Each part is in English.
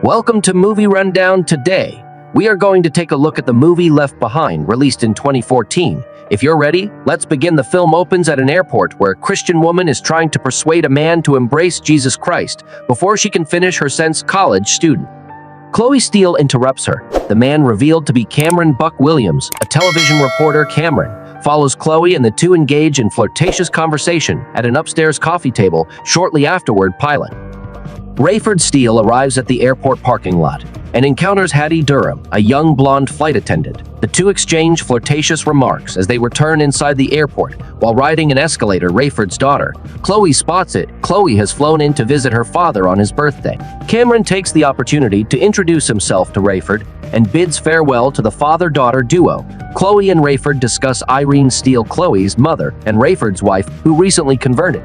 Welcome to Movie Rundown. Today, we are going to take a look at the movie Left Behind, released in 2014. If you're ready, let's begin. The film opens at an airport where a Christian woman is trying to persuade a man to embrace Jesus Christ before she can finish her sentence. College student Chloe Steele interrupts her. The man, revealed to be Cameron Buck Williams, a television reporter. Cameron follows Chloe and the two engage in flirtatious conversation at an upstairs coffee table. Shortly afterward, pilot Rayford Steele arrives at the airport parking lot and encounters Hattie Durham, a young blonde flight attendant. The two exchange flirtatious remarks as they return inside the airport. While riding an escalator, Rayford's daughter, Chloe, spots it. Chloe has flown in to visit her father on his birthday. Cameron takes the opportunity to introduce himself to Rayford and bids farewell to the father-daughter duo. Chloe and Rayford discuss Irene Steele, Chloe's mother and Rayford's wife, who recently converted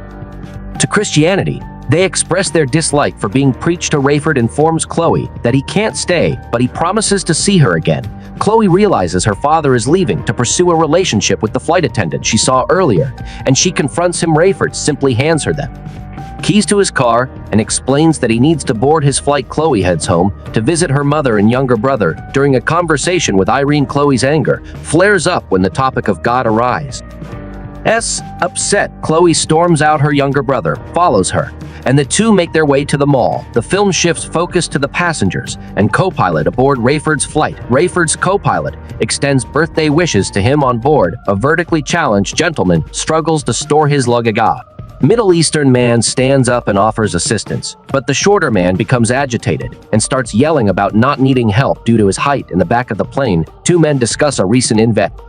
to Christianity. They express their dislike for being preached to. Rayford informs Chloe that he can't stay, but he promises to see her again. Chloe realizes her father is leaving to pursue a relationship with the flight attendant she saw earlier, and she confronts him. Rayford simply hands her them keys to his car and explains that he needs to board his flight. Chloe heads home to visit her mother and younger brother. During a conversation with Irene, Chloe's anger flares up when the topic of God arises. Upset, Chloe storms out. Her younger brother follows her, and the two make their way to the mall. The film shifts focus to the passengers and co-pilot aboard Rayford's flight. Rayford's co-pilot extends birthday wishes to him on board. A vertically challenged gentleman struggles to store his luggage. Middle Eastern man stands up and offers assistance, but the shorter man becomes agitated and starts yelling about not needing help due to his height. In the back of the plane, two men discuss a recent invention,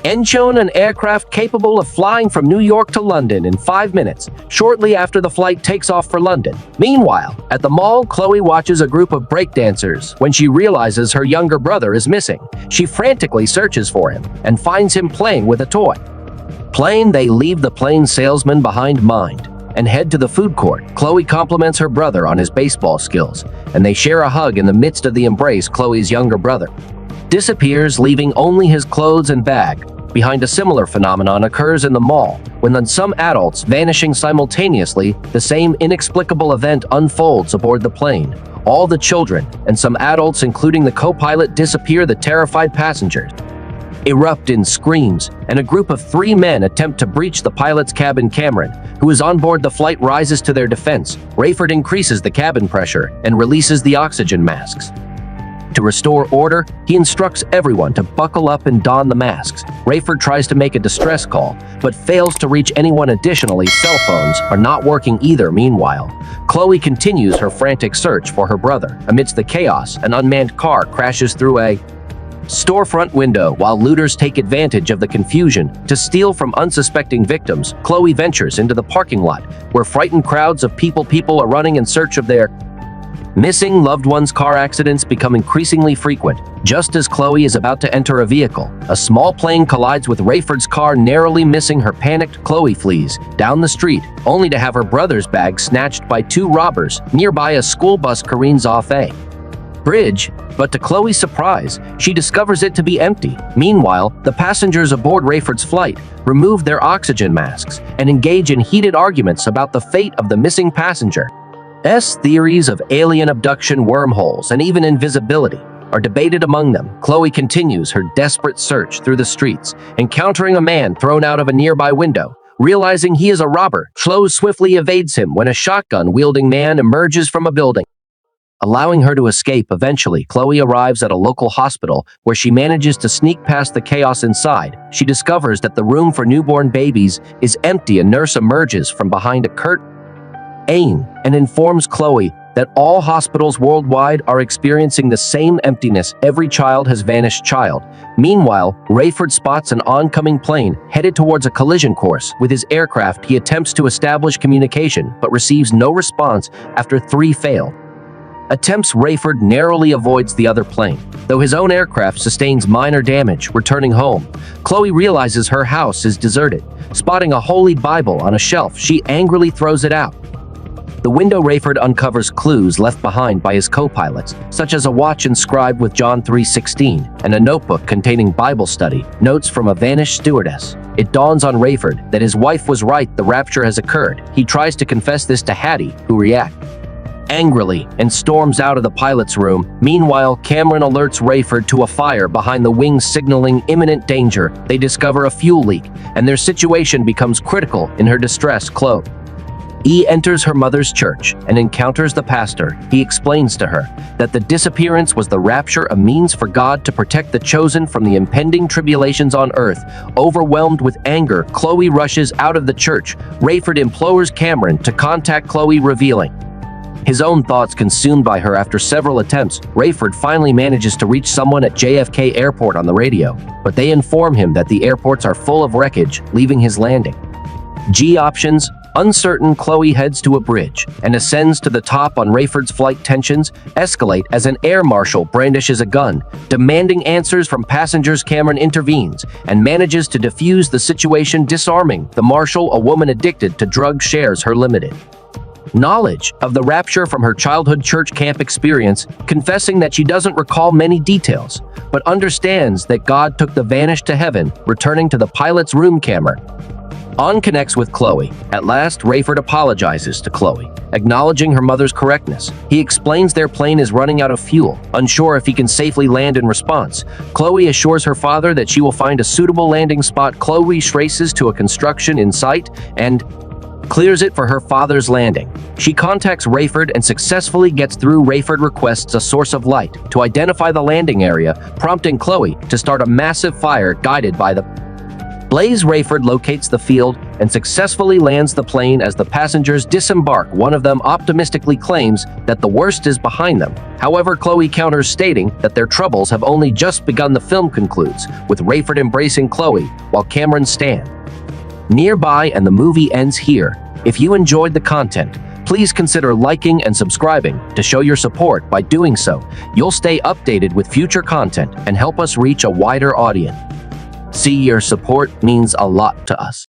an aircraft capable of flying from New York to London in 5 minutes, shortly after the flight takes off for London. Meanwhile, at the mall, Chloe watches a group of breakdancers. When she realizes her younger brother is missing, she frantically searches for him and finds him playing with a toy plane. They leave the plane salesman behind and head to the food court. Chloe compliments her brother on his baseball skills, and they share a hug. In the midst of the embrace, Chloe's younger brother disappears, leaving only his clothes and bag behind. A similar phenomenon occurs in the mall when some adults vanishing simultaneously. The same inexplicable event unfolds aboard the plane. All the children and some adults, including the co-pilot, disappear. The terrified passengers erupt in screams, and a group of 3 men attempt to breach the pilot's cabin. Cameron, who is on board the flight, rises to their defense. Rayford increases the cabin pressure and releases the oxygen masks. To restore order, he instructs everyone to buckle up and don the masks. Rayford tries to make a distress call, but fails to reach anyone. Additionally, cell phones are not working either. Meanwhile, Chloe continues her frantic search for her brother. Amidst the chaos, an unmanned car crashes through a storefront window. While looters take advantage of the confusion to steal from unsuspecting victims, Chloe ventures into the parking lot, where frightened crowds of people are running in search of their missing loved ones. Car accidents become increasingly frequent. Just as Chloe is about to enter a vehicle, a small plane collides with Rayford's car, narrowly missing her. Panicked, Chloe flees down the street, only to have her brother's bag snatched by 2 robbers. Nearby, a school bus careens off a bridge, but to Chloe's surprise, she discovers it to be empty. Meanwhile, the passengers aboard Rayford's flight remove their oxygen masks and engage in heated arguments about the fate of the missing passenger. Theories of alien abduction, wormholes, and even invisibility are debated among them. Chloe continues her desperate search through the streets, encountering a man thrown out of a nearby window. Realizing he is a robber, Chloe swiftly evades him when a shotgun-wielding man emerges from a building, allowing her to escape. Eventually, Chloe arrives at a local hospital where she manages to sneak past the chaos inside. She discovers that the room for newborn babies is empty. A nurse emerges from behind a curtain and informs Chloe that all hospitals worldwide are experiencing the same emptiness. Every child has vanished. Meanwhile, Rayford spots an oncoming plane headed towards a collision course with his aircraft. He attempts to establish communication but receives no response after 3 failed attempts. Rayford narrowly avoids the other plane, though his own aircraft sustains minor damage. Returning home, Chloe realizes her house is deserted. Spotting a holy Bible on a shelf, she angrily throws it out the window. Rayford uncovers clues left behind by his co-pilots, such as a watch inscribed with John 3:16 and a notebook containing Bible study notes from a vanished stewardess. It dawns on Rayford that his wife was right. The rapture has occurred. He tries to confess this to Hattie, who reacts angrily and storms out of the pilot's room. Meanwhile, Cameron alerts Rayford to a fire behind the wings, signaling imminent danger. They discover a fuel leak, and their situation becomes critical. In her distress, Chloe enters her mother's church and encounters the pastor. He explains to her that the disappearance was the rapture, a means for God to protect the chosen from the impending tribulations on earth. Overwhelmed with anger, Chloe rushes out of the church. Rayford implores Cameron to contact Chloe, revealing his own thoughts. Consumed by her after several attempts, Rayford finally manages to reach someone at JFK Airport on the radio, but they inform him that the airports are full of wreckage, leaving his landing options uncertain. Chloe heads to a bridge and ascends to the top. On Rayford's flight, tensions escalate as an air marshal brandishes a gun, demanding answers from passengers. Cameron intervenes and manages to defuse the situation, disarming the marshal. A woman addicted to drugs shares her limited knowledge of the rapture from her childhood church camp experience, confessing that she doesn't recall many details, but understands that God took the vanished to heaven. Returning to the pilot's room, Cameron connects with Chloe. At last, Rayford apologizes to Chloe, acknowledging her mother's correctness. He explains their plane is running out of fuel, unsure if he can safely land. In response, Chloe assures her father that she will find a suitable landing spot. Chloe races to a construction in sight and clears it for her father's landing. She contacts Rayford and successfully gets through. Rayford requests a source of light to identify the landing area, prompting Chloe to start a massive fire. Guided by the blaze, Rayford locates the field and successfully lands the plane. As the passengers disembark, one of them optimistically claims that the worst is behind them. However, Chloe counters, stating that their troubles have only just begun. The film concludes with Rayford embracing Chloe while Cameron stands nearby, and the movie ends here. If you enjoyed the content, please consider liking and subscribing to show your support. By doing so, you'll stay updated with future content and help us reach a wider audience. See, your support means a lot to us.